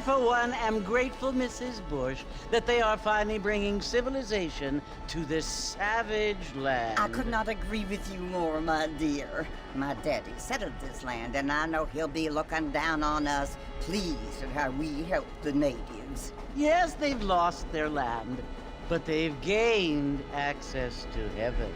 for one, am grateful, Mrs. Bush, that they are finally bringing civilization to this savage land. I could not agree with you more, my dear. My daddy settled this land, and I know he'll be looking down on us, pleased at how we help the natives. Yes, they've lost their land, but they've gained access to heaven.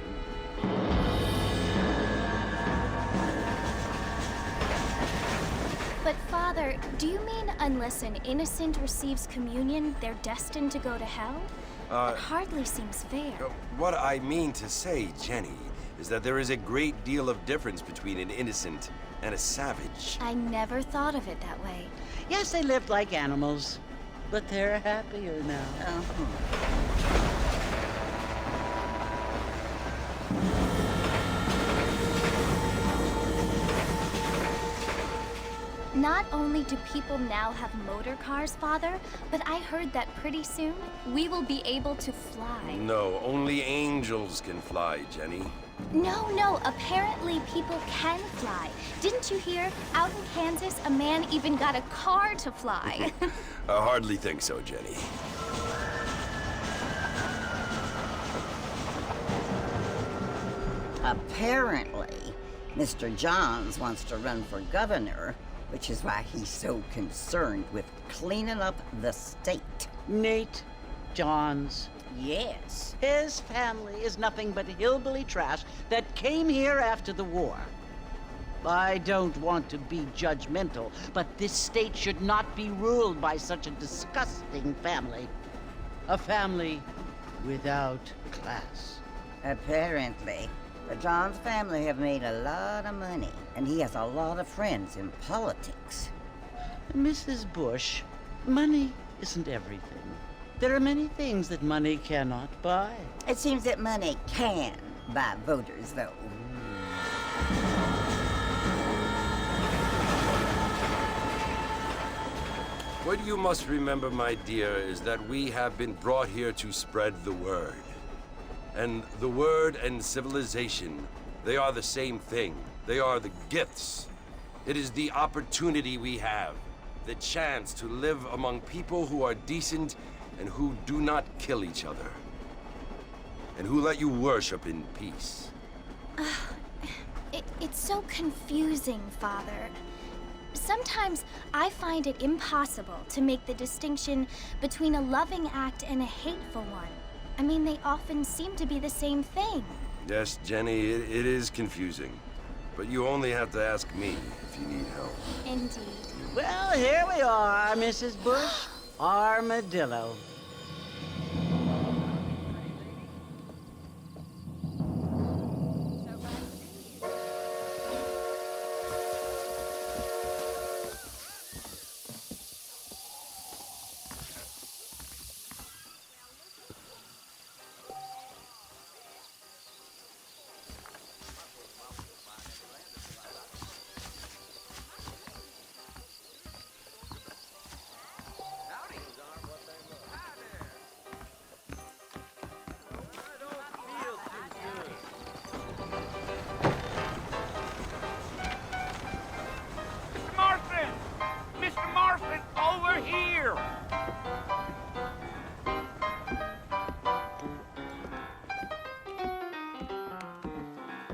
But Father, do you mean unless an innocent receives communion, they're destined to go to hell? That hardly seems fair. What I mean to say, Jenny, is that there is a great deal of difference between an innocent and a savage. I never thought of it that way. Yes, they lived like animals, but they're happier now. Not only do people now have motor cars, Father, but I heard that pretty soon we will be able to fly. No, only angels can fly, Jenny. No, apparently people can fly. Didn't you hear? Out in Kansas, a man even got a car to fly. I hardly think so, Jenny. Apparently, Mr. Johns wants to run for governor, which is why he's so concerned with cleaning up the state. Nate Johns. Yes. His family is nothing but hillbilly trash that came here after the war. I don't want to be judgmental, but this state should not be ruled by such a disgusting family. A family without class. Apparently. The Johns family have made a lot of money, and he has a lot of friends in politics. Mrs. Bush, money isn't everything. There are many things that money cannot buy. It seems that money can buy voters, though. What you must remember, my dear, is that we have been brought here to spread the word. And the word and civilization, they are the same thing. They are the gifts. It is the opportunity we have, the chance to live among people who are decent and who do not kill each other, and who let you worship in peace. It's so confusing, Father. Sometimes I find it impossible to make the distinction between a loving act and a hateful one. I mean, they often seem to be the same thing. Yes, Jenny, it is confusing. But you only have to ask me if you need help. Indeed. Well, here we are, Mrs. Bush. Armadillo.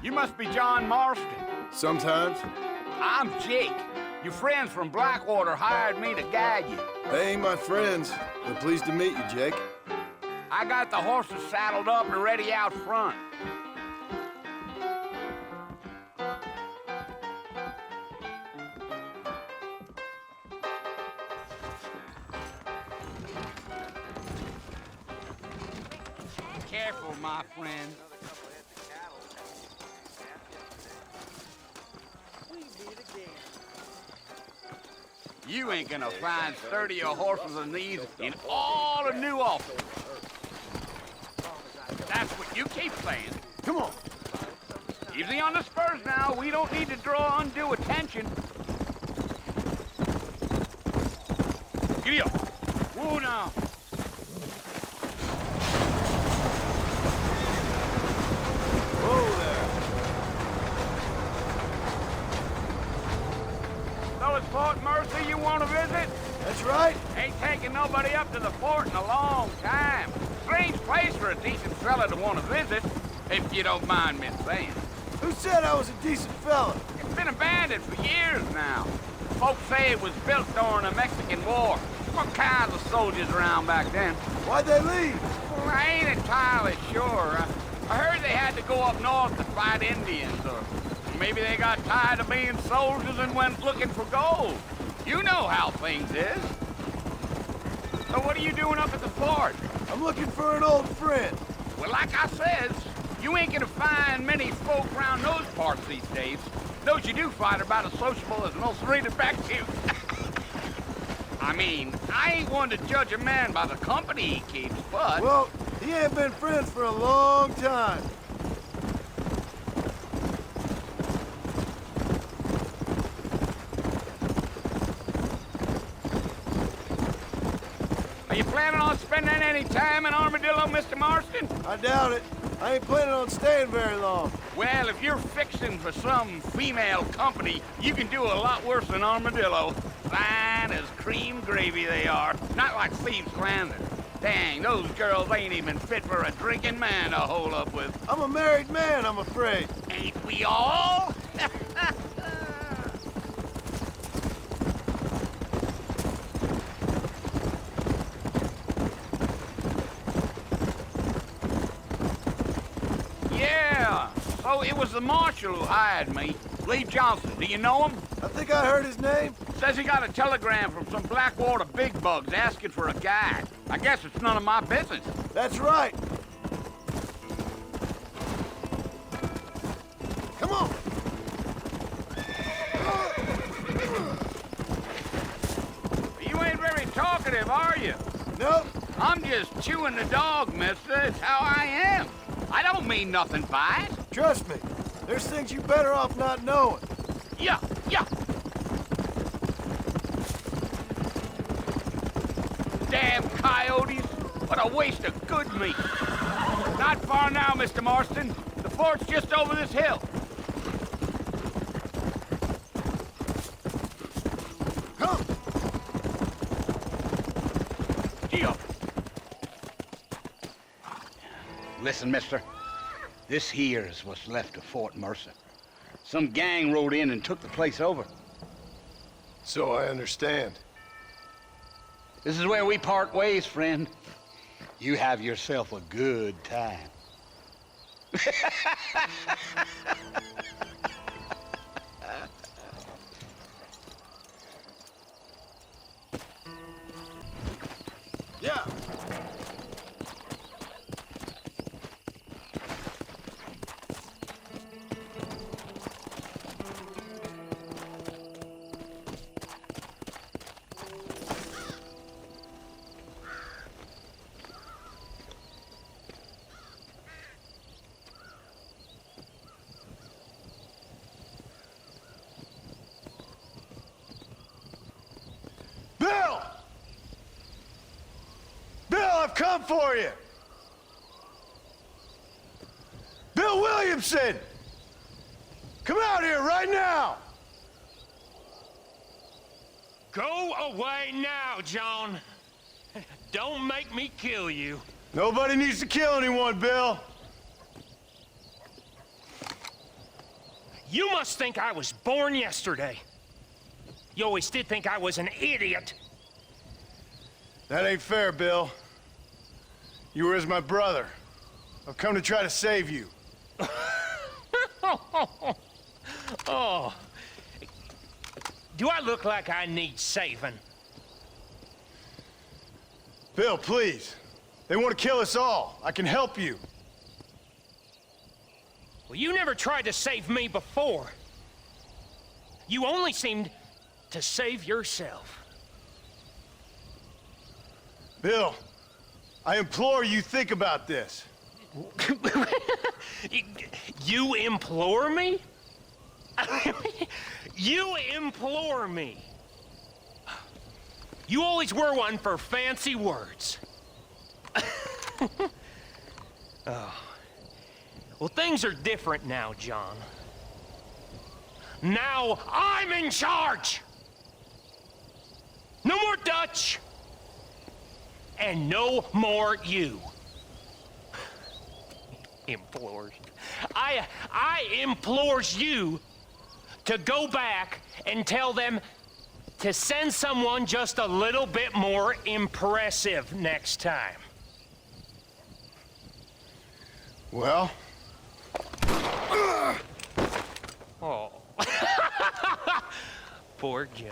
You must be John Marston. Sometimes. I'm Jake. Your friends from Blackwater hired me to guide you. They ain't my friends. We're pleased to meet you, Jake. I got the horses saddled up and ready out front. Careful, my friend. You ain't gonna find sturdier horses than these in all of New Office. That's what you keep saying. Come on. Easy on the spurs now. We don't need to draw undue attention. Giddy up. Whoa now. Whoa there. So it's Fort Mercer you want to visit? That's right. Ain't taken nobody up to the fort in a long time. Strange place for a decent fella to want to visit, if you don't mind me saying. Who said I was a decent fella? It's been abandoned for years now. Folks say it was built during the Mexican War. What kinds of soldiers around back then? Why'd they leave? Well, I ain't entirely sure. I heard they had to go up north to fight Indians, or maybe they got tired of being soldiers and went looking for gold. You know how things is. So what are you doing up at the fort? I'm looking for an old friend. Well, like I says, you ain't gonna find many folk around those parts these days. Those you do find are about as sociable as most rated back to. I mean, I ain't one to judge a man by the company he keeps, but... Well, he ain't been friends for a long time. Are you planning on spending any time in Armadillo, Mr. Marston? I doubt it. I ain't planning on staying very long. Well, if you're fixing for some female company, you can do a lot worse than Armadillo. Fine as cream gravy they are. Not like Thieves' Landing. Dang, those girls ain't even fit for a drinking man to hole up with. I'm a married man, I'm afraid. Ain't we all? Yeah, so it was the marshal who hired me. Lee Johnson, do you know him? I think I heard his name. Says he got a telegram from some Blackwater big bugs asking for a guide. I guess it's none of my business. That's right. Come on. You ain't very talkative, are you? Nope. I'm just chewing the dog, mister. It's how I am. I don't mean nothing by it. Trust me. There's things you better off not knowing. Yeah. Damn coyotes. What a waste of good meat. Not far now, Mr. Marston. The fort's just over this hill. Come. Gee up. Listen, mister. This here is what's left of Fort Mercer. Some gang rode in and took the place over. So I understand. This is where we part ways, friend. You have yourself a good time. Yeah. Bill! Bill, I've come for you! Bill Williamson! Come out here right now! Go away now, John. Don't make me kill you. Nobody needs to kill anyone, Bill. You must think I was born yesterday. You always did think I was an idiot. That ain't fair, Bill. You were as my brother. I've come to try to save you. Oh. Do I look like I need saving? Bill, please. They want to kill us all. I can help you. Well, you never tried to save me before. You only seemed to save yourself. Bill, I implore you think about this. You implore me? You implore me. You always were one for fancy words. Oh. Well, things are different now, John. Now I'm in charge! No more Dutch! And no more you. Implores. I implores you to go back and tell them to send someone just a little bit more impressive next time. Well? Oh. Poor John.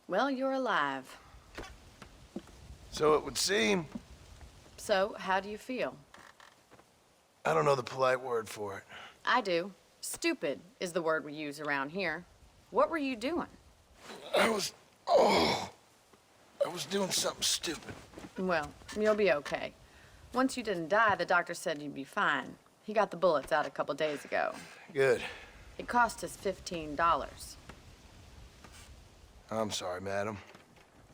Well, you're alive. So it would seem. So, how do you feel? I don't know the polite word for it. I do. Stupid is the word we use around here. What were you doing? I was doing something stupid. Well, you'll be okay. Once you didn't die, the doctor said you'd be fine. He got the bullets out a couple days ago. Good. It cost us $15. I'm sorry, madam.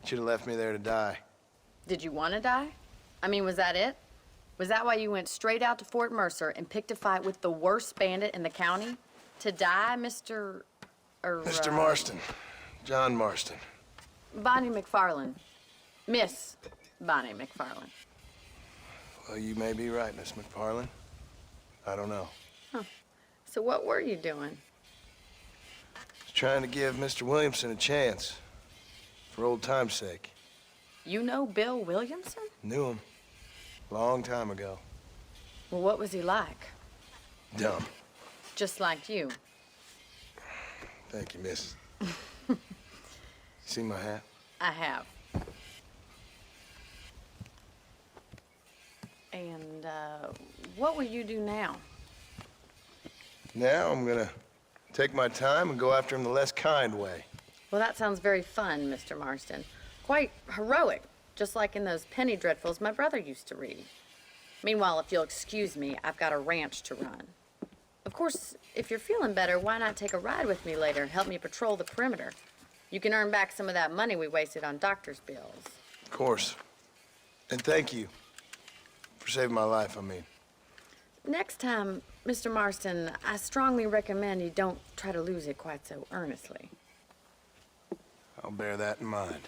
Should have left me there to die. Did you want to die? I mean, was that it? Was that why you went straight out to Fort Mercer and picked a fight with the worst bandit in the county? To die, Mr. Mr. Marston. John Marston. Bonnie McFarland. Miss Bonnie McFarland. Well, you may be right, Miss McFarland. I don't know. So what were you doing? Just trying to give Mr. Williamson a chance. For old time's sake. You know Bill Williamson? Knew him. Long time ago. Well, what was he like? Dumb. Just like you. Thank you, miss. See my hat? I have. And, what will you do now? Now I'm gonna take my time and go after him the less kind way. Well, that sounds very fun, Mr. Marston. Quite heroic, just like in those penny dreadfuls my brother used to read. Meanwhile, if you'll excuse me, I've got a ranch to run. Of course, if you're feeling better, why not take a ride with me later and help me patrol the perimeter? You can earn back some of that money we wasted on doctor's bills. Of course. And thank you for saving my life, I mean. Next time, Mr. Marston, I strongly recommend you don't try to lose it quite so earnestly. I'll bear that in mind.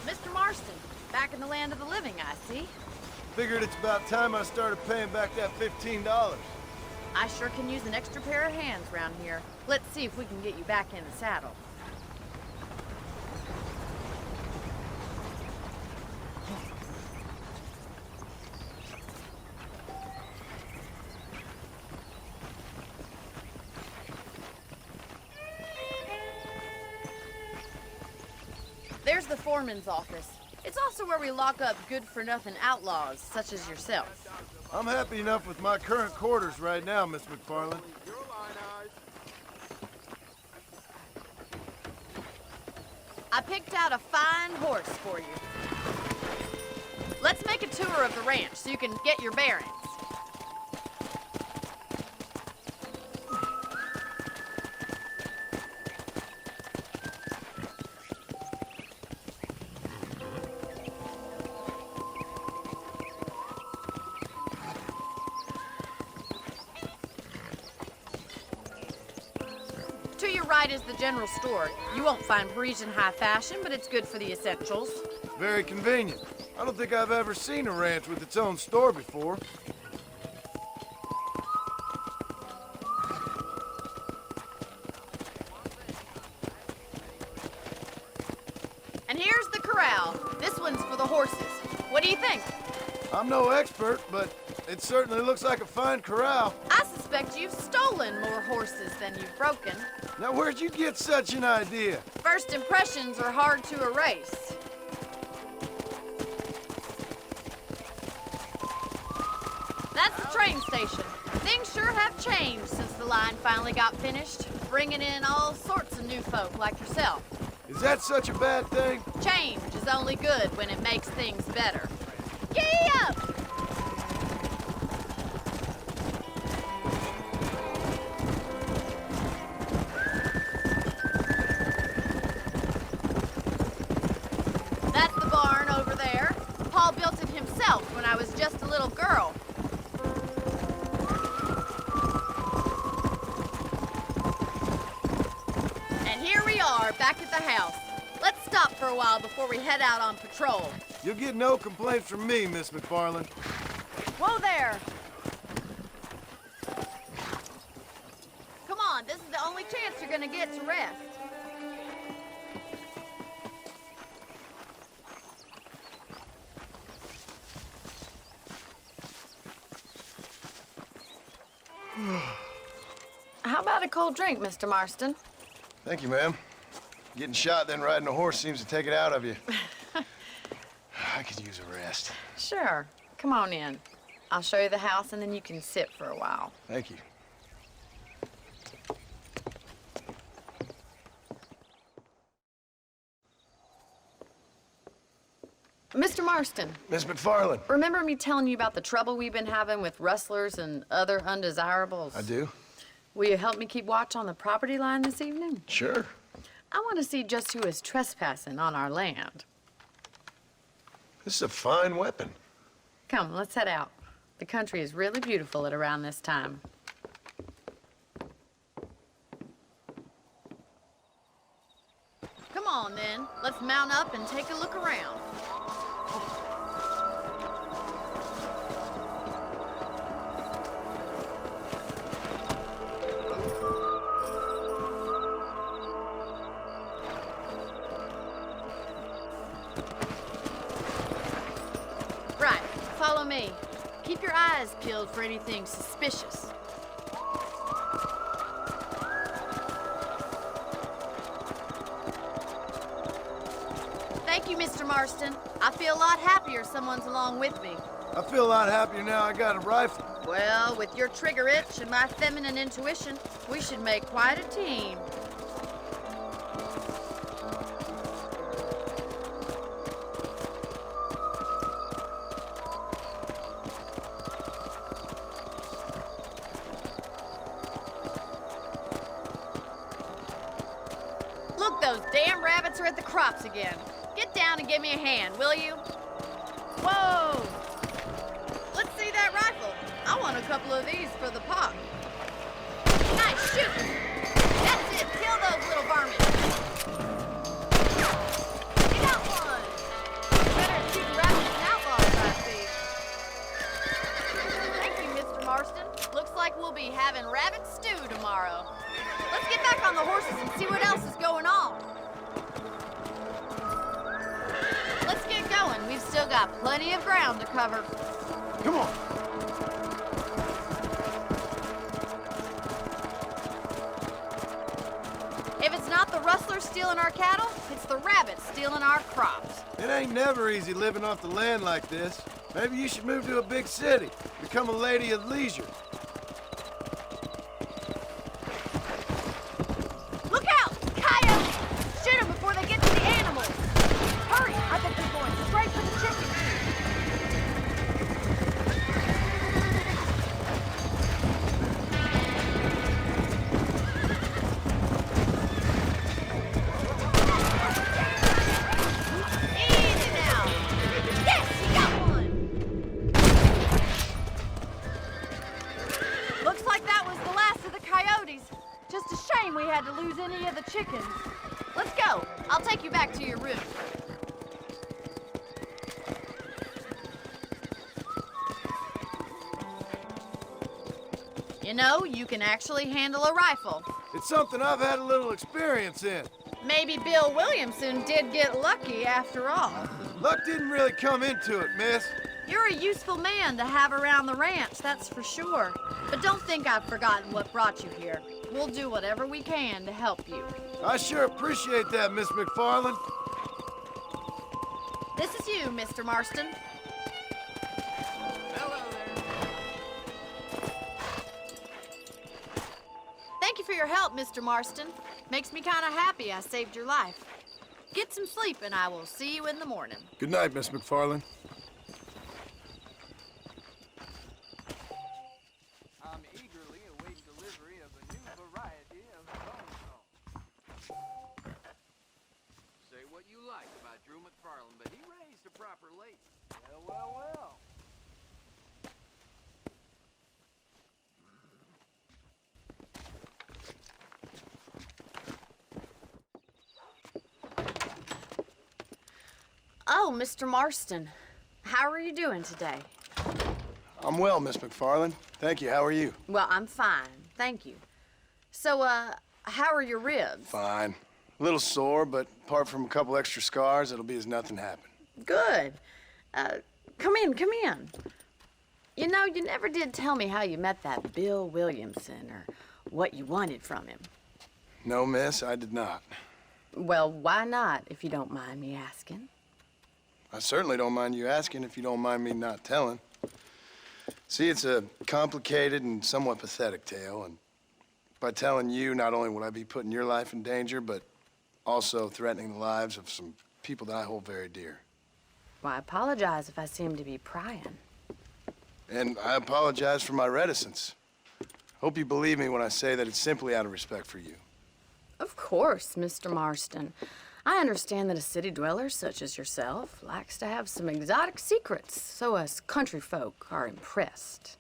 Mr. Marston, back in the land of the living, I see. Figured it's about time I started paying back that $15. I sure can use an extra pair of hands around here. Let's see if we can get you back in the saddle. There's the foreman's office. It's also where we lock up good-for-nothing outlaws, such as yourself. I'm happy enough with my current quarters right now, Miss McFarland. I picked out a fine horse for you. Let's make a tour of the ranch so you can get your bearings. side is the general store. You won't find Parisian high fashion, but it's good for the essentials. Very convenient. I don't think I've ever seen a ranch with its own store before. And here's the corral. This one's for the horses. What do you think? I'm no expert, but it certainly looks like a fine corral. I suspect you've stolen more horses than you've broken. Now, where'd you get such an idea? First impressions are hard to erase. That's the train station. Things sure have changed since the line finally got finished, bringing in all sorts of new folk like yourself. Is that such a bad thing? Change is only good when it makes things better. Giddy up! That's the barn over there. Paul built it himself when I was just a little girl. And here we are, back at the house. Let's stop for a while before we head out on patrol. You'll get no complaints from me, Miss McFarland. Whoa there! Come on, this is the only chance you're gonna get to rest. How about a cold drink, Mr. Marston? Thank you, ma'am. Getting shot, then riding a horse seems to take it out of you. I could use a rest. Sure. Come on in. I'll show you the house, and then you can sit for a while. Thank you. Mr. Marston, Miss McFarland. remember me telling you about the trouble we've been having with rustlers and other undesirables? I do. Will you help me keep watch on the property line this evening? Sure. I want to see just who is trespassing on our land. This is a fine weapon. Come, let's head out. The country is really beautiful at around this time. Come on, then. Let's mount up and take a look around. Right, follow me. Keep your eyes peeled for anything suspicious. Thank you, Mr. Marston. I feel a lot happier someone's along with me. I feel a lot happier now I got a rifle. Well, with your trigger itch and my feminine intuition, we should make quite a team. Look, those damn rabbits are at the crops again. Get down and give me a hand, will you? Whoa! Let's see that rifle. I want a couple of these for the pot. Nice shooting! That's it, kill those little varmints. You got one! Better than shooting rabbits and outlaws, I see. Thank you, Mr. Marston. Looks like we'll be having rabbit stew tomorrow. Let's get back on the horses and see what else is going on. Let's get going. We've still got plenty of ground to cover. Come on. If it's not the rustlers stealing our cattle, it's the rabbits stealing our crops. It ain't never easy living off the land like this. Maybe you should move to a big city. Become a lady of leisure. Look out! Coyotes! Shoot them before they get to the animals! Hurry! I think they're going straight for the chickens. Easy now! Yes, you got one! back to your room. You know, you can actually handle a rifle. It's something I've had a little experience in. Maybe Bill Williamson did get lucky after all. Luck didn't really come into it, miss. You're a useful man to have around the ranch, that's for sure. But don't think I've forgotten what brought you here. We'll do whatever we can to help you. I sure appreciate that, Miss McFarland. This is you, Mr. Marston. Hello there. Thank you for your help, Mr. Marston. Makes me kind of happy I saved your life. Get some sleep and I will see you in the morning. Good night, Miss McFarland. I'm eagerly awaiting delivery of a new variety of bone saw. Say what you like about Drew McFarland, but he raised a proper lady. Well. Oh, Mr. Marston. How are you doing today? I'm well, Miss McFarland. Thank you. How are you? Well, I'm fine, thank you. So, how are your ribs? Fine. A little sore, but apart from a couple extra scars, it'll be as nothing happened. Good. Come in. You know, you never did tell me how you met that Bill Williamson or what you wanted from him. No, miss, I did not. Well, why not, if you don't mind me asking? I certainly don't mind you asking if you don't mind me not telling. See, it's a complicated and somewhat pathetic tale, and by telling you, not only would I be putting your life in danger, but also threatening the lives of some people that I hold very dear. Well, I apologize if I seem to be prying. And I apologize for my reticence. Hope you believe me when I say that it's simply out of respect for you. Of course, Mr. Marston. I understand that a city dweller such as yourself likes to have some exotic secrets, so us country folk are impressed.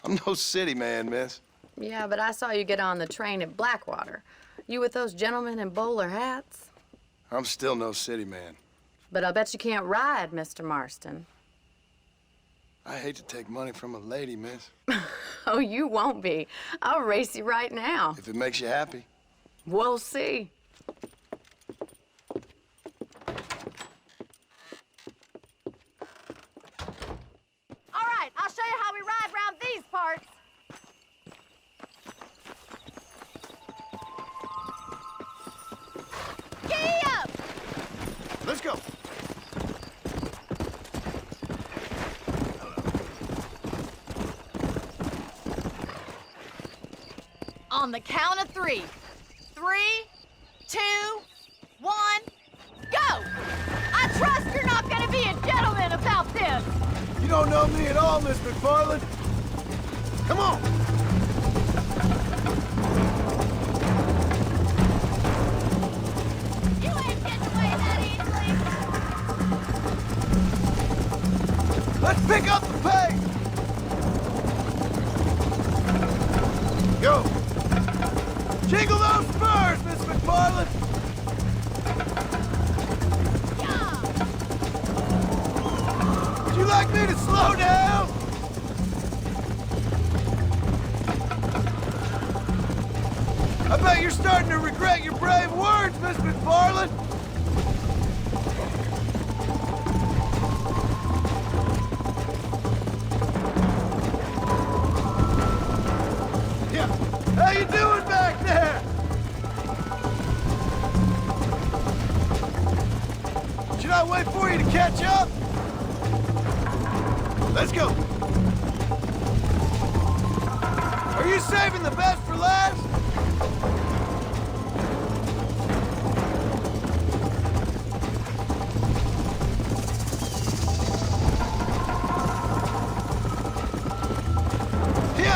I'm no city man, miss. Yeah, but I saw you get on the train at Blackwater. You with those gentlemen in bowler hats? I'm still no city man. But I'll bet you can't ride, Mr. Marston. I hate to take money from a lady, miss. Oh, you won't be. I'll race you right now. If it makes you happy. We'll see. All right, I'll show you how we ride round these parts. Giddy up! Let's go. On the count of 3. 3, 2, 1, go! I trust you're not gonna be a gentleman about this. You don't know me at all, Miss McFarland. Come on. You ain't getting away that easily. Let's pick up the pace. Go. Jiggle those spurs, Miss McFarland. Yeah. Would you like me to slow down? I bet you're starting to regret your brave words, Miss McFarland. Yeah. How you doing back there? Should I wait for you to catch up? Let's go. Are you saving the best for last?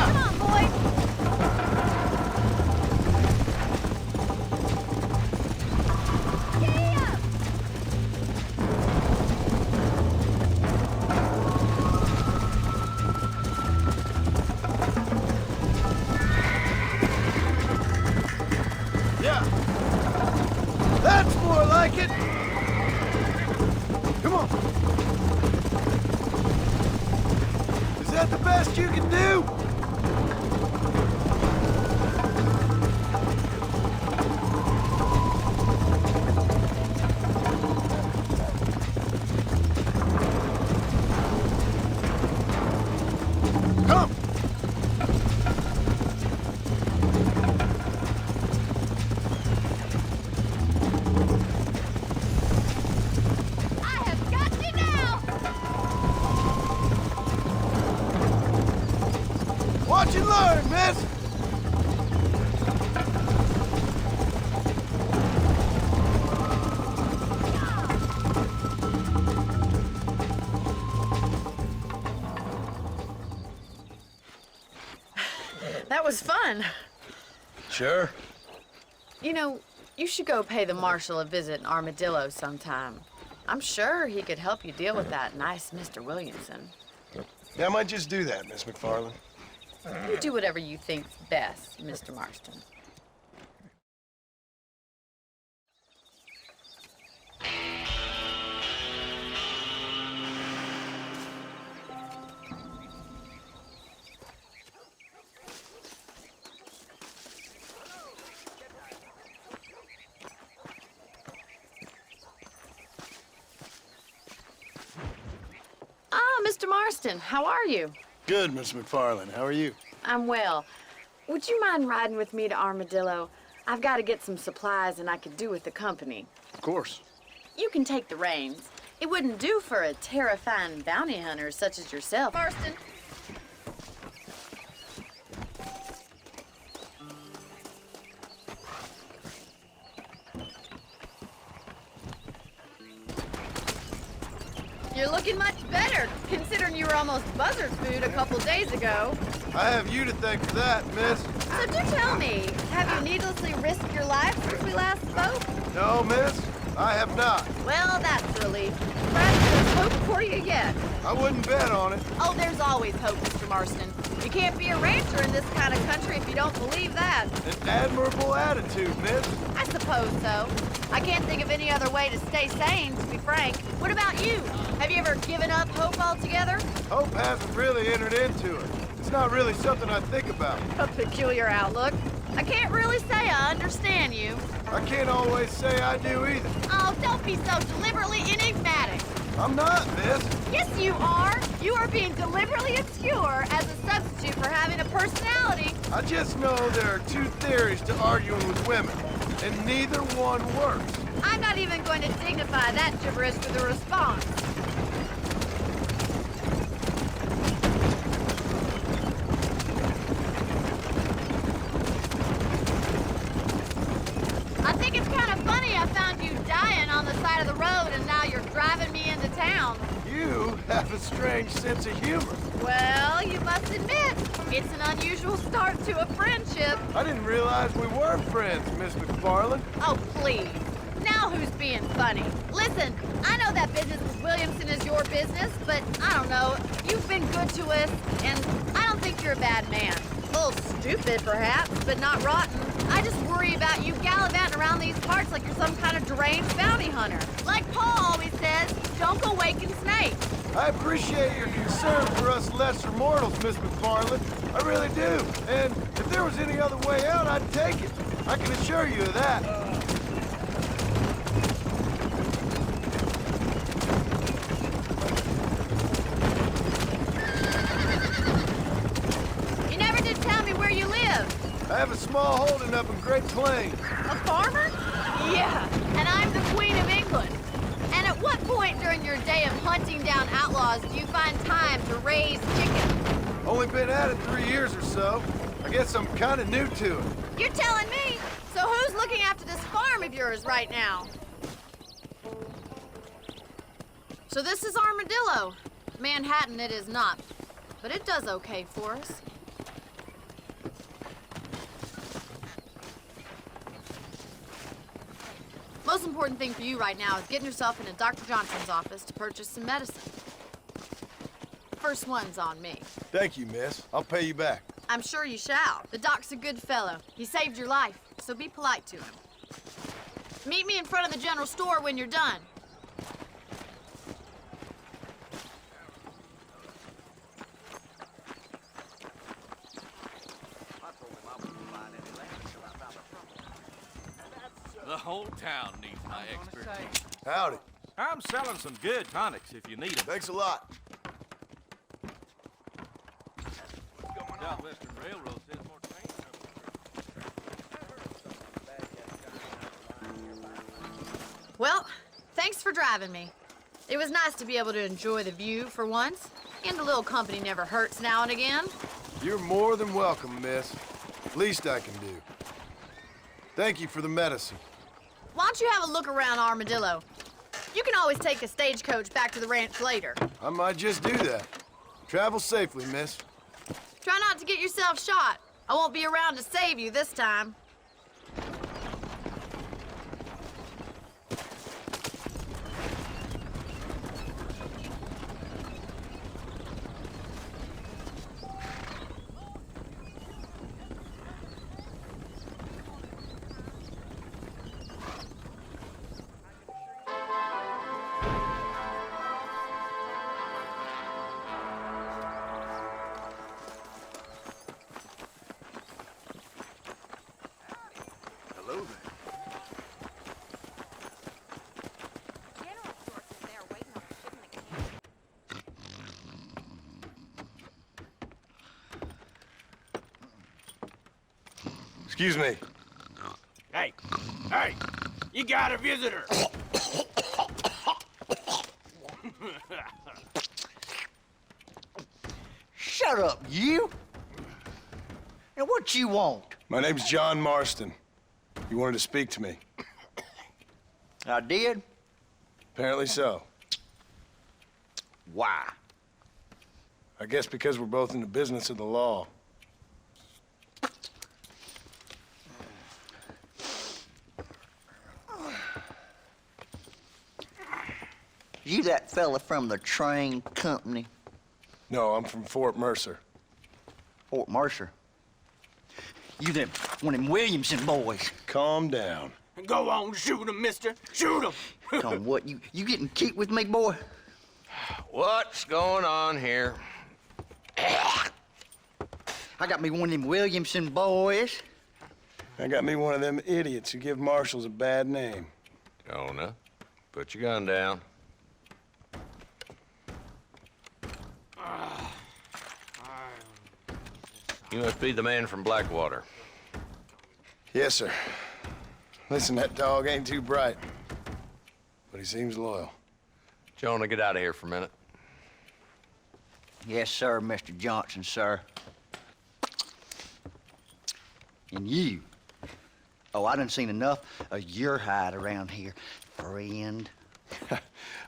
Come on, boy. Giddy up! like it? Come on. Is that the best you can do? Come! I have got you now! Watch and learn, miss! That was fun. Sure. You know, you should go pay the marshal a visit in Armadillo sometime. I'm sure he could help you deal with that nice Mr. Williamson. Yeah, I might just do that, Miss McFarland. You do whatever you think's best, Mr. Marston. Mr. Marston, how are you? Good, Miss McFarland. How are you? I'm well. Would you mind riding with me to Armadillo? I've got to get some supplies and I could do with the company. Of course. You can take the reins. It wouldn't do for a terrifying bounty hunter such as yourself. Marston. You're looking much better, considering you were almost buzzard food a couple days ago. I have you to thank for that, miss. So do tell me, have you needlessly risked your life since we last spoke? No, miss, I have not. Well, that's a relief. Perhaps there's hope for you yet. I wouldn't bet on it. Oh, there's always hope, Mr. Marston. You can't be a rancher in this kind of country if you don't believe that. An admirable attitude, miss. I suppose so. I can't think of any other way to stay sane, to be frank. What about you? Have you ever given up hope altogether? Hope hasn't really entered into it. It's not really something I think about. A peculiar outlook. I can't really say I understand you. I can't always say I do either. Oh, don't be so deliberately enigmatic. I'm not, miss. Yes, you are. You are being deliberately obscure as a substitute for having a personality. I just know there are two theories to arguing with women, and neither one works. I'm not even going to dignify that gibberish with a response. I think it's kind of funny I found you dying on the side of the road and now you're driving me into town. You have a strange sense of humor. Well, you must admit, it's an unusual start to a friendship. I didn't realize we were friends, Miss McFarland. Oh, please. Now who's being funny? Listen, I know that business with Williamson is your business, but I don't know. You've been good to us, and I don't think you're a bad man. A little stupid, perhaps, but not rotten. I just worry about you gallivanting around these parts like you're some kind of deranged bounty hunter. Like Paul always says, don't go waking snakes. I appreciate your concern for us lesser mortals, Miss McFarland. I really do. And if there was any other way out, I'd take it. I can assure you of that. You never did tell me where you live. I have a small holding up in Great Plains. A farmer? Yeah, and I'm the Queen of England. And at what point during your day of hunting down outlaws do you find time to raise chickens? Only been at it 3 years or so. I guess I'm kind of new to it. You're telling me? So who's looking after this farm of yours right now? So this is Armadillo. Manhattan it is not, but it does okay for us. Most important thing for you right now is getting yourself into Dr. Johnson's office to purchase some medicine. First one's on me. Thank you, miss. I'll pay you back. I'm sure you shall. The doc's a good fellow. He saved your life, so be polite to him. Meet me in front of the general store when you're done. The whole town needs my expertise. Howdy. I'm selling some good tonics if you need them. Thanks a lot. Southwestern Railroad says more trains coming. Well, thanks for driving me. It was nice to be able to enjoy the view for once, and a little company never hurts now and again. You're more than welcome, miss. Least I can do. Thank you for the medicine. Why don't you have a look around Armadillo? You can always take a stagecoach back to the ranch later. I might just do that. Travel safely, miss. Try not to get yourself shot. I won't be around to save you this time. Hello there. Excuse me. Hey, you got a visitor. Shut up, you! And what you want? My name's John Marston. You wanted to speak to me. I did? Apparently so. Why? I guess because we're both in the business of the law. You that fella from the train company? No, I'm from Fort Mercer. Fort Mercer? You them one of them Williamson boys? Calm down. Go on, shoot him, mister. Shoot him. Tom, what, you getting cute with me, boy? What's going on here? I got me one of them Williamson boys. I got me one of them idiots who give marshals a bad name. Jonah, put your gun down. You must be the man from Blackwater. Yes, sir. Listen, that dog ain't too bright, but he seems loyal. Jonah, get out of here for a minute. Yes, sir, Mr. Johnson, sir. And you. Oh, I done seen enough of your hide around here, friend.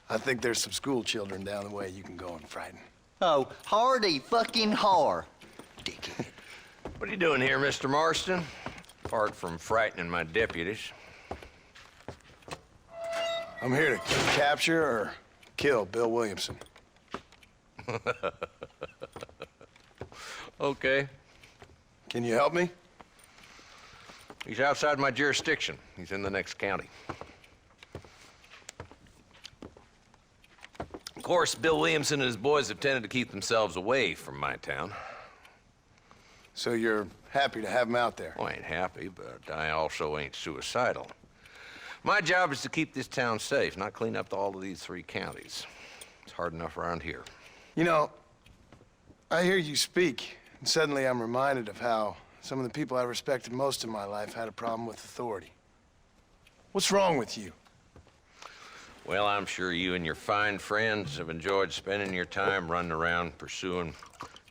I think there's some school children down the way you can go and frighten. Oh, hardy fucking har. Dickhead. What are you doing here, Mr. Marston? Apart from frightening my deputies. I'm here to capture or kill Bill Williamson. Okay. Can you help me? He's outside my jurisdiction. He's in the next county. Of course, Bill Williamson and his boys have tended to keep themselves away from my town. So you're happy to have him out there? Well, I ain't happy, but I also ain't suicidal. My job is to keep this town safe, not clean up all of these 3 counties. It's hard enough around here. You know, I hear you speak, and suddenly I'm reminded of how some of the people I respected most in my life had a problem with authority. What's wrong with you? Well, I'm sure you and your fine friends have enjoyed spending your time running around pursuing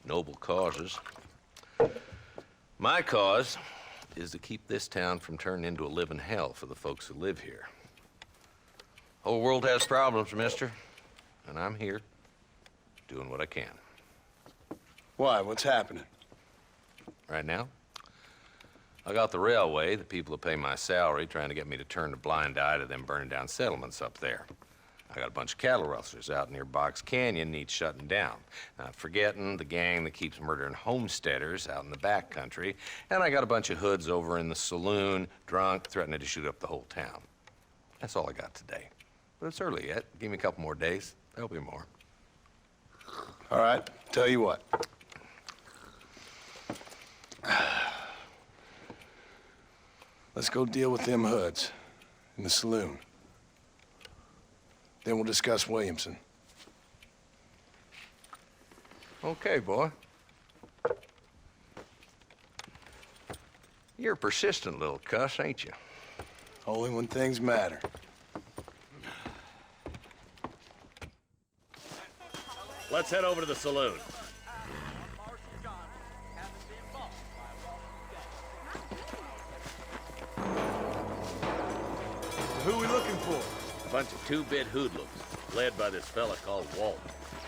noble causes. My cause is to keep this town from turning into a living hell for the folks who live here. Whole world has problems, mister, and I'm here doing what I can. Why? What's happening? Right now, I got the railway, the people who pay my salary, trying to get me to turn a blind eye to them burning down settlements up there. I got a bunch of cattle rustlers out near Box Canyon needs shutting down. Not forgetting the gang that keeps murdering homesteaders out in the back country. And I got a bunch of hoods over in the saloon, drunk, threatening to shoot up the whole town. That's all I got today. But it's early yet. Give me a couple more days. There'll be more. All right, tell you what. Let's go deal with them hoods in the saloon. Then we'll discuss Williamson. Okay, boy. You're a persistent little cuss, ain't you? Only when things matter. Let's head over to the saloon. Who are we looking for? A bunch of two-bit hoodlums, led by this fella called Walt.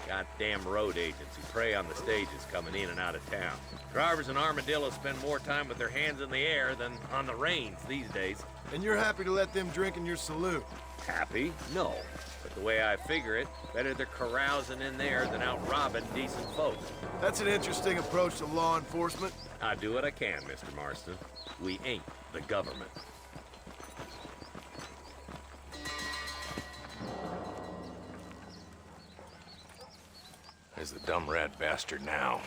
Goddamn road agents who prey on the stages coming in and out of town. Drivers in Armadillo spend more time with their hands in the air than on the reins these days. And you're happy to let them drink in your saloon? Happy? No. But the way I figure it, better they're carousing in there than out robbing decent folk. That's an interesting approach to law enforcement. I do what I can, Mr. Marston. We ain't the government. There's the dumb rat bastard now.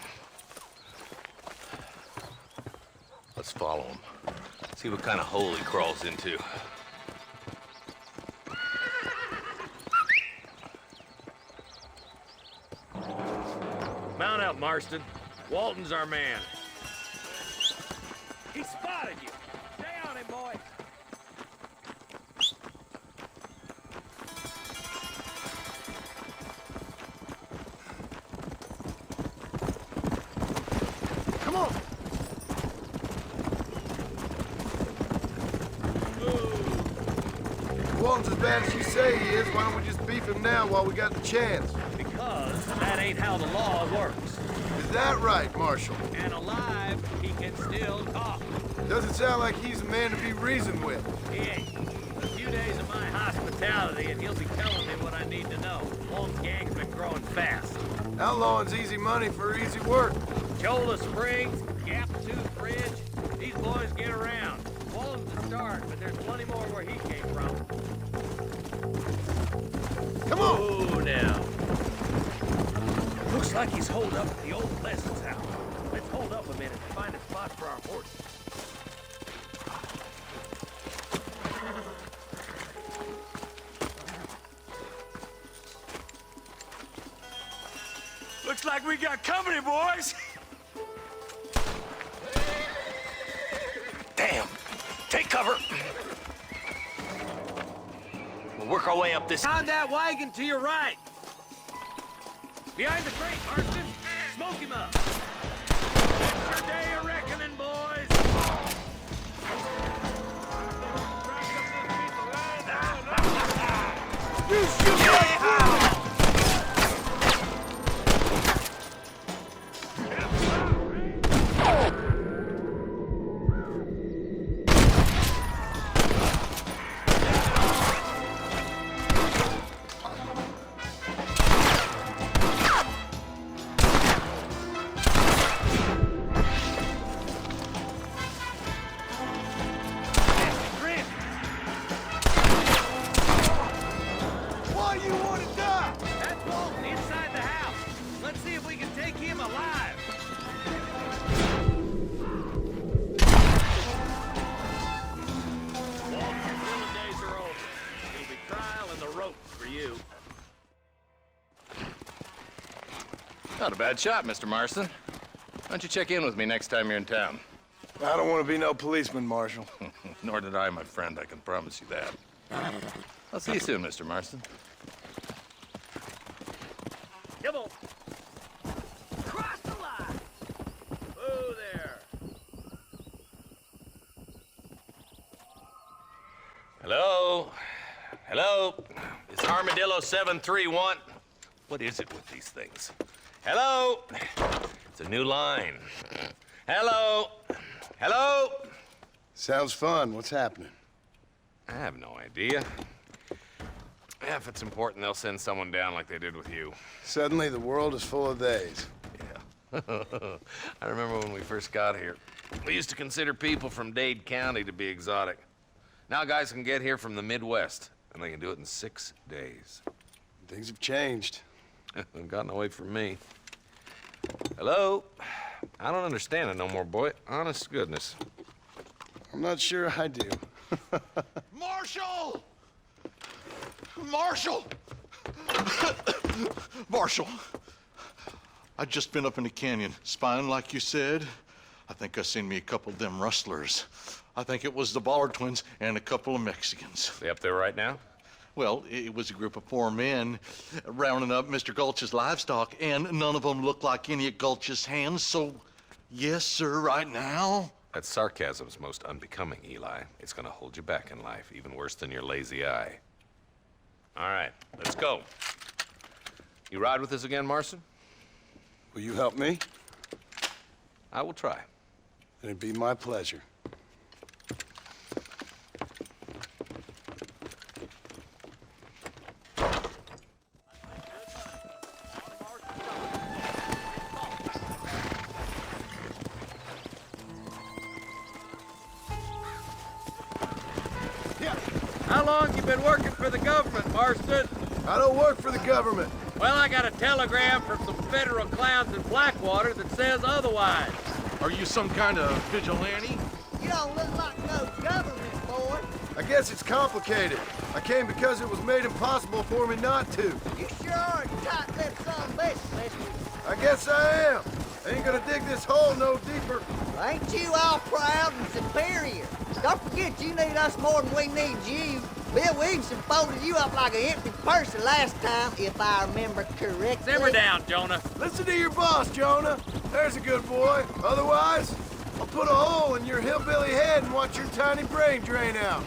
Let's follow him. See what kind of hole he crawls into. Mount out, Marston. Walton's our man. He spotted you. Stay on him, boy. Come on! If Walton's as bad as you say he is, why don't we just beef him now while we got the chance? Because that ain't how the law works. Is that right, Marshal? And alive, he can still talk. Doesn't sound like he's a man to be reasoned with. He ain't. A few days of my hospitality, and he'll be telling me what I need to know. Walton's gang's been growing fast. Outlawing's easy money for easy work. Cholla Springs, Gap Tooth Bridge, these boys get around. Walton's the start, but there's plenty more where he came from. Come on! Oh, now. Looks like he's holed up at the old Pleasance house. Let's hold up a minute and find a spot for our horses. Looks like we got company, boys. Damn! Take cover! We'll work our way up this... On that wagon to your right. Behind the crate, Marston. Smoke him up. It's your day of reckoning, boys. You shoot right through! Why you want to die? That's Walton inside the house. Let's see if we can take him alive. Walton's villain days are over. It'll be trial and the ropes for you. Not a bad shot, Mr. Marston. Why don't you check in with me next time you're in town? I don't want to be no policeman, Marshal. Nor did I, my friend. I can promise you that. I'll see you soon, Mr. Marston. Come on. Cross the line. Oh, there. Hello? Hello? It's Armadillo 731. What is it with these things? Hello? It's a new line. Hello? Hello? Sounds fun. What's happening? I have no idea. Yeah, if it's important, they'll send someone down like they did with you. Suddenly, the world is full of days. Yeah. I remember when we first got here. We used to consider people from Dade County to be exotic. Now guys can get here from the Midwest. And they can do it in 6 days. Things have changed. They've gotten away from me. Hello? I don't understand it no more, boy. Honest to goodness. I'm not sure I do. Marshal! Marshal! Marshal! I'd just been up in the canyon, spying like you said. I think I seen me a couple of them rustlers. I think it was the Ballard twins and a couple of Mexicans. They up there right now? Well, it was a group of 4 men rounding up Mr. Gulch's livestock, and none of them looked like any of Gulch's hands, so yes, sir, right now. That sarcasm's most unbecoming, Eli. It's gonna hold you back in life, even worse than your lazy eye. All right, let's go. You ride with us again, Marston? Will you help me? I will try. It'd be my pleasure. How long you been working for the government, Marston? I don't work for the government. Well, I got a telegram from some federal clowns in Blackwater that says otherwise. Are you some kind of vigilante? You don't look like no government boy. I guess it's complicated. I came because it was made impossible for me not to. You sure are a tight-lipped son of a bitch, mister. I guess I am. I ain't gonna dig this hole no deeper. Ain't you all proud and superior? Don't forget you need us more than we need you. Bill Williamson folded you up like an empty purse the last time, if I remember correctly. Simmer down, Jonah. Listen to your boss, Jonah. There's a good boy. Otherwise, I'll put a hole in your hillbilly head and watch your tiny brain drain out.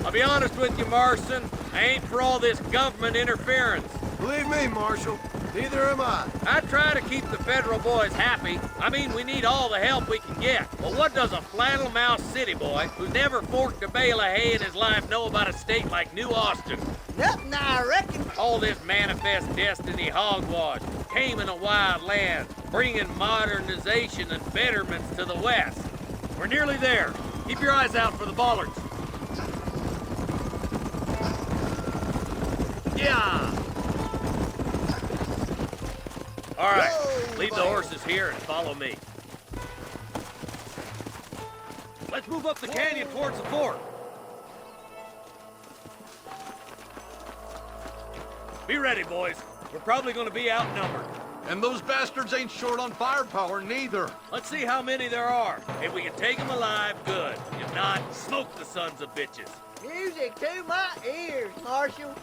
I'll be honest with you, Marston. I ain't for all this government interference. Believe me, Marshal, neither am I. I try to keep the federal boys happy. I mean, we need all the help we can get. But what does a flannel-mouthed city boy who's never forked a bale of hay in his life know about a state like New Austin? Nothing, I reckon. All this manifest destiny hogwash, taming a wild land, bringing modernization and betterments to the west. We're nearly there. Keep your eyes out for the bollards. Yeah! All right, Whoa, leave the boy. horses here and follow me. Let's move up the canyon towards the fort. Be ready, boys. We're probably going to be outnumbered. And those bastards ain't short on firepower, neither. Let's see how many there are. If we can take them alive, good. If not, smoke the sons of bitches. Music to my ears, Marshal.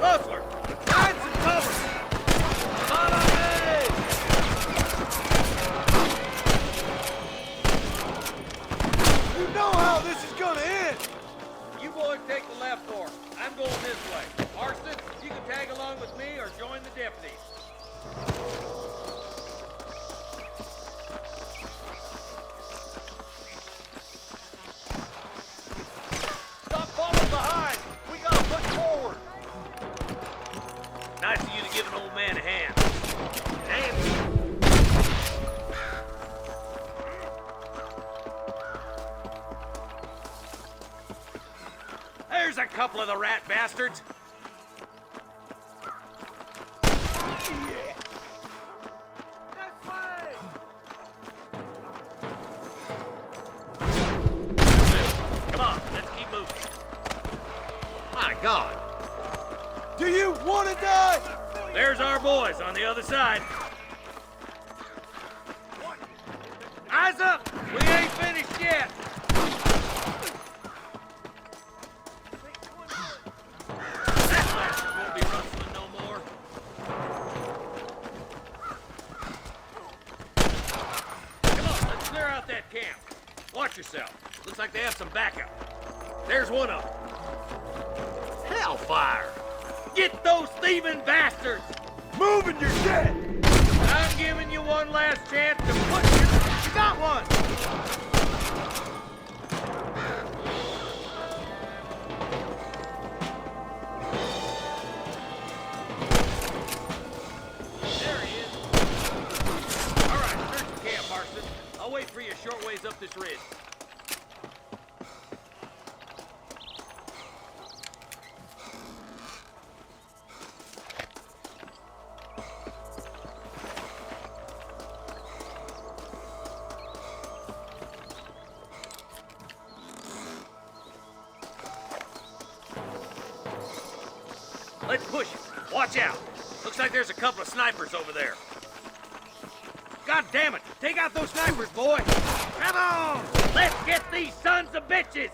Rustler, find some cover! Follow me! You know how this is gonna end. You boys take the left fork. I'm going this way. Marston, you can tag along with me or join the deputies. Stop falling behind! We gotta push forward! Nice of you to give an old man a hand. Damn. There's a couple of the rat bastards. Come on, let's keep moving. My God. Do you want to die? There's our boys on the other side. Eyes up! We ain't finished yet. That bastard won't be rustling no more. Come on, let's clear out that camp. Watch yourself. Looks like they have some backup. There's one of them. Hellfire! Get those thieving bastards! Moving your dead. I'm giving you one last chance to put your... You got one! let's push it. Watch out. Looks like there's a couple of snipers over there. God damn it! Take out those snipers, boy! Come on! Let's get these sons of bitches!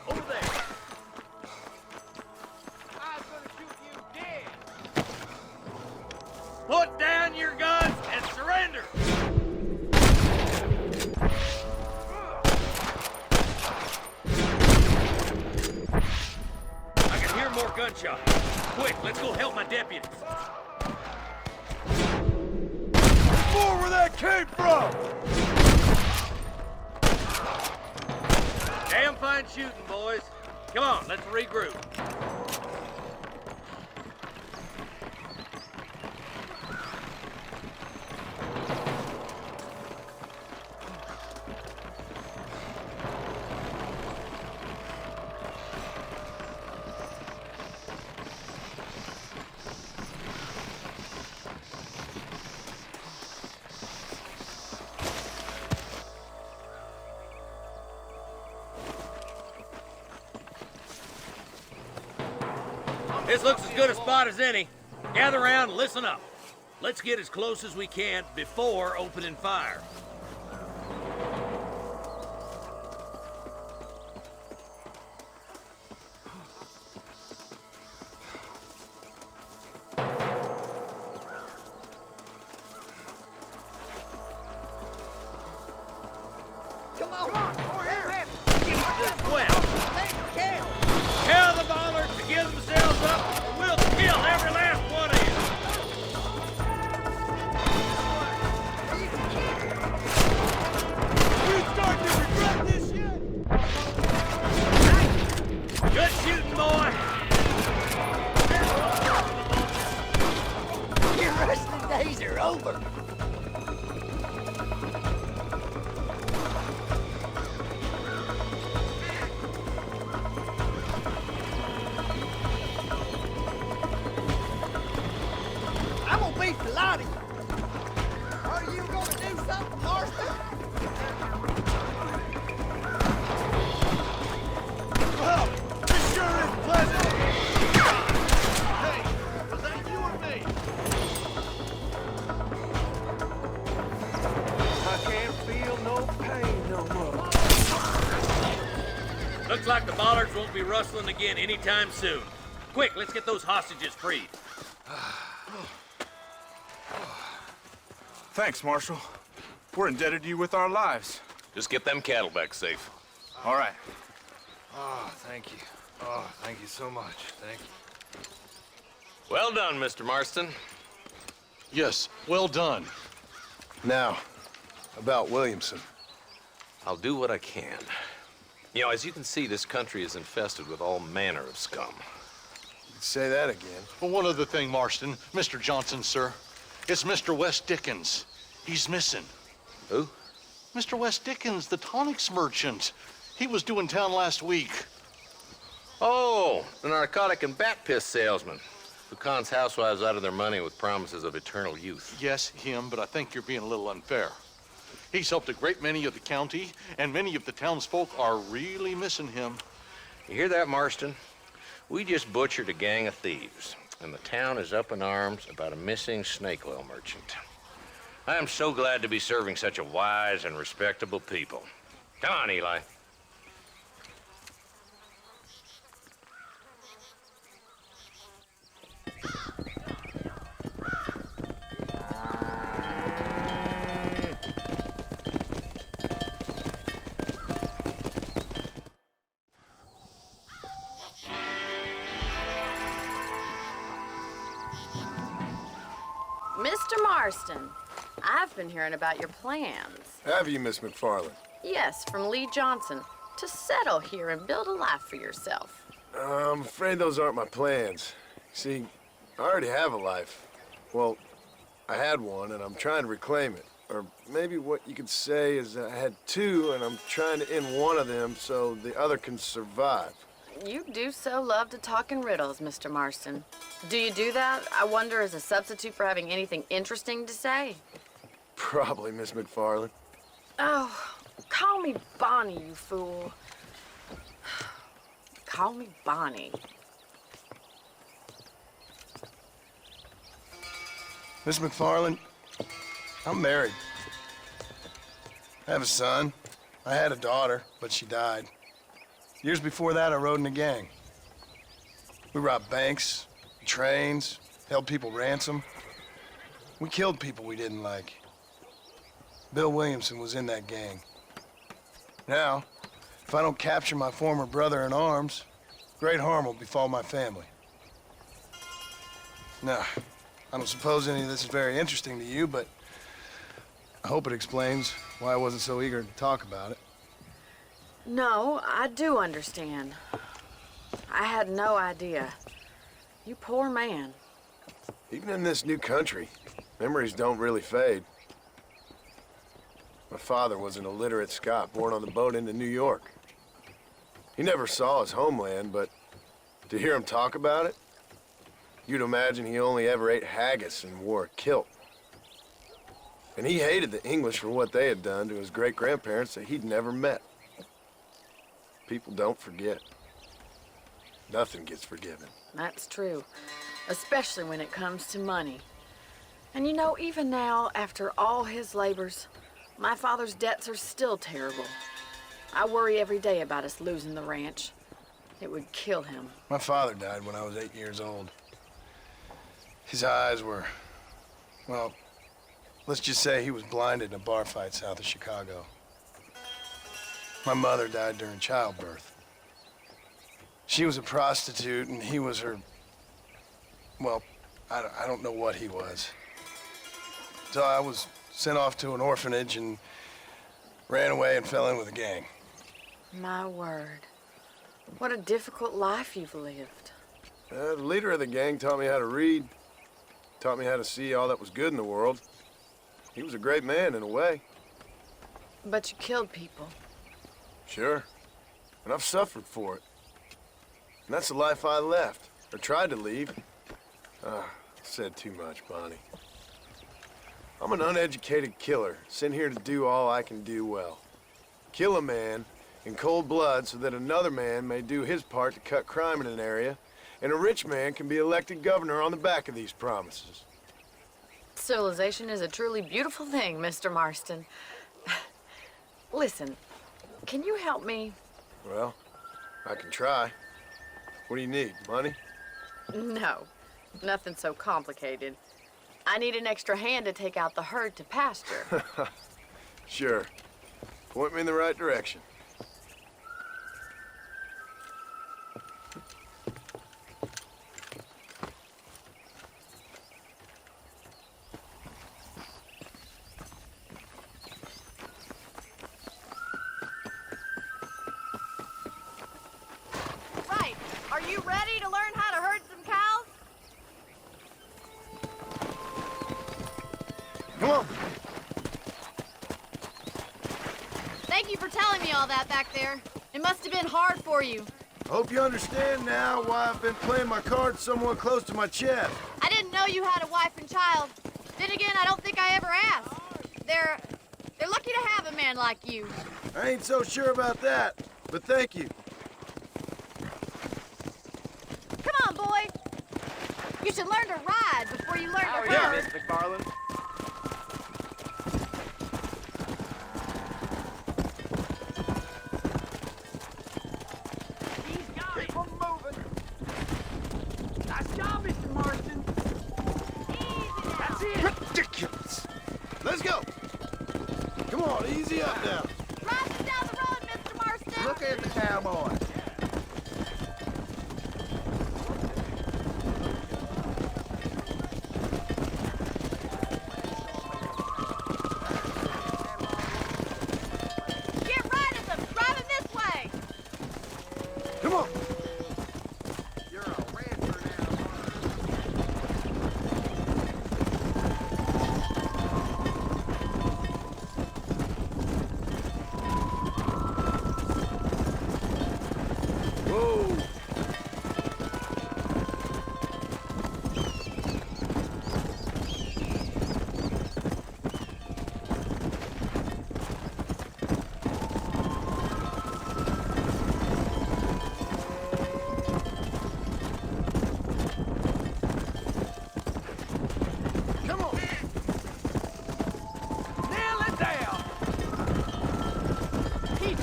Over there. I'm gonna shoot you dead! Put down your guns and surrender! I can hear more gunshots. Quick, let's go help my deputies. More where that came from! Damn fine shooting, boys. Come on, let's regroup. This looks as good a spot as any. Gather around and listen up. Let's get as close as we can before opening fire. Come on. Tell the bollards to give themselves up, or we'll kill every last one of you. You starting to regret this yet? Good shooting, boy. Your resting days are over. I'm gonna be polite. Are you gonna do something, Marston? Well, this sure is pleasant. Hey, was that you or me? I can't feel no pain no more. Looks like the bollards won't be rustling again anytime soon. Quick, let's get those hostages freed. Thanks, Marshal. We're indebted to you with our lives. Just get them cattle back safe. All right. Oh, thank you. Oh, thank you so much. Thank you. Well done, Mr. Marston. Yes, well done. Now, about Williamson. I'll do what I can. You know, as you can see, this country is infested with all manner of scum. You'd say that again. Well, one other thing, Marston. Mr. Johnson, sir. It's Mr. Wes Dickens. He's missing. Who? Mr. Wes Dickens, the tonics merchant. He was due in town last week. Oh, the narcotic and bat piss salesman who cons housewives out of their money with promises of eternal youth. Yes, him, but I think you're being a little unfair. He's helped a great many of the county, and many of the townsfolk are really missing him. You hear that, Marston? We just butchered a gang of thieves, and the town is up in arms about a missing snake oil merchant. I am so glad to be serving such a wise and respectable people. Come on, Eli. Mr. Marston, I've been hearing about your plans. Have you, Miss McFarland? Yes, from Lee Johnson, to settle here and build a life for yourself. I'm afraid those aren't my plans. See, I already have a life. Well, I had one, and I'm trying to reclaim it. Or maybe what you could say is I had two, and I'm trying to end one of them so the other can survive. You do so love to talk in riddles, Mr. Marston. Do you do that, I wonder, as a substitute for having anything interesting to say? Probably, Miss McFarland. Oh, call me Bonnie, you fool. call me Bonnie. Miss McFarland, I'm married. I have a son. I had a daughter, but she died. Years before that, I rode in a gang. We robbed banks, trains, held people ransom. We killed people we didn't like. Bill Williamson was in that gang. Now, if I don't capture my former brother in arms, great harm will befall my family. Now, I don't suppose any of this is very interesting to you, but I hope it explains why I wasn't so eager to talk about it. No, I do understand. I had no idea. You poor man. Even in this new country, memories don't really fade. My father was an illiterate Scot born on the boat into New York. He never saw his homeland, but to hear him talk about it, you'd imagine he only ever ate haggis and wore a kilt. And he hated the English for what they had done to his great-grandparents that he'd never met. People don't forget. Nothing gets forgiven. That's true, especially when it comes to money. And you know, even now, after all his labors, my father's debts are still terrible. I worry every day about us losing the ranch. It would kill him. My father died when I was 8 years old. His eyes were, well, let's just say he was blinded in a bar fight south of Chicago. My mother died during childbirth. She was a prostitute and he was her, well, I don't know what he was. So I was sent off to an orphanage and ran away and fell in with a gang. My word. What a difficult life you've lived. The leader of the gang taught me how to read, taught me how to see all that was good in the world. He was a great man in a way. But you killed people. Sure. And I've suffered for it. And that's the life I left, or tried to leave. Said too much, Bonnie. I'm an uneducated killer, sent here to do all I can do well. Kill a man in cold blood so that another man may do his part to cut crime in an area, and a rich man can be elected governor on the back of these promises. Civilization is a truly beautiful thing, Mr. Marston. Listen, can you help me? Well, I can try. What do you need, money? No, nothing so complicated. I need an extra hand to take out the herd to pasture. Sure. Point me in the right direction. Right. Are you ready to learn how to herd some cows? Come on. Thank you for telling me all that back there. It must have been hard for you. Hope you understand now why I've been playing my cards somewhat close to my chest. I didn't know you had a wife and child. Then again, I don't think I ever asked. They're lucky to have a man like you. I ain't so sure about that, but thank you. Come on, boy. You should learn to ride before you learn to herd. Miss McFarland? Keep 'em moving. Nice job, Mr. Marston. That's it. Ridiculous. Let's go. Come on, easy up now. Ride us down the road, Mr. Marston. Look at the cowboy. Get right at them. Drive him this way. Come on. You're a rancher now.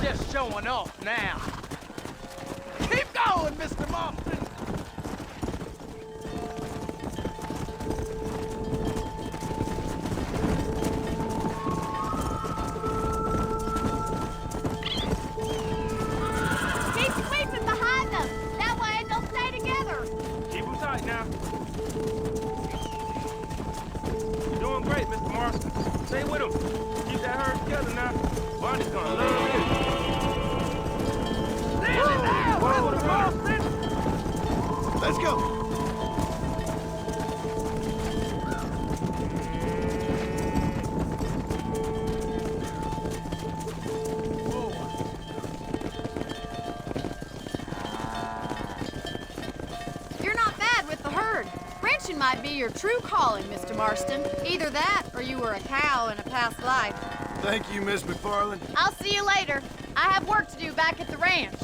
just showing off now. Keep going, Mr. Marston. Keep sweeping behind them. That way they'll stay together. Keep them tight now. You're doing great, Mr. Marston. Stay with him. Keep that herd together now. Barney's gonna love you. Nearly there, Mr. Marston. Let's go. You're not bad with the herd. Ranching might be your true calling, Mr. Marston. Either that, or you were a cow in a past life. Thank you, Miss McFarland. I'll see you later. I have work to do back at the ranch.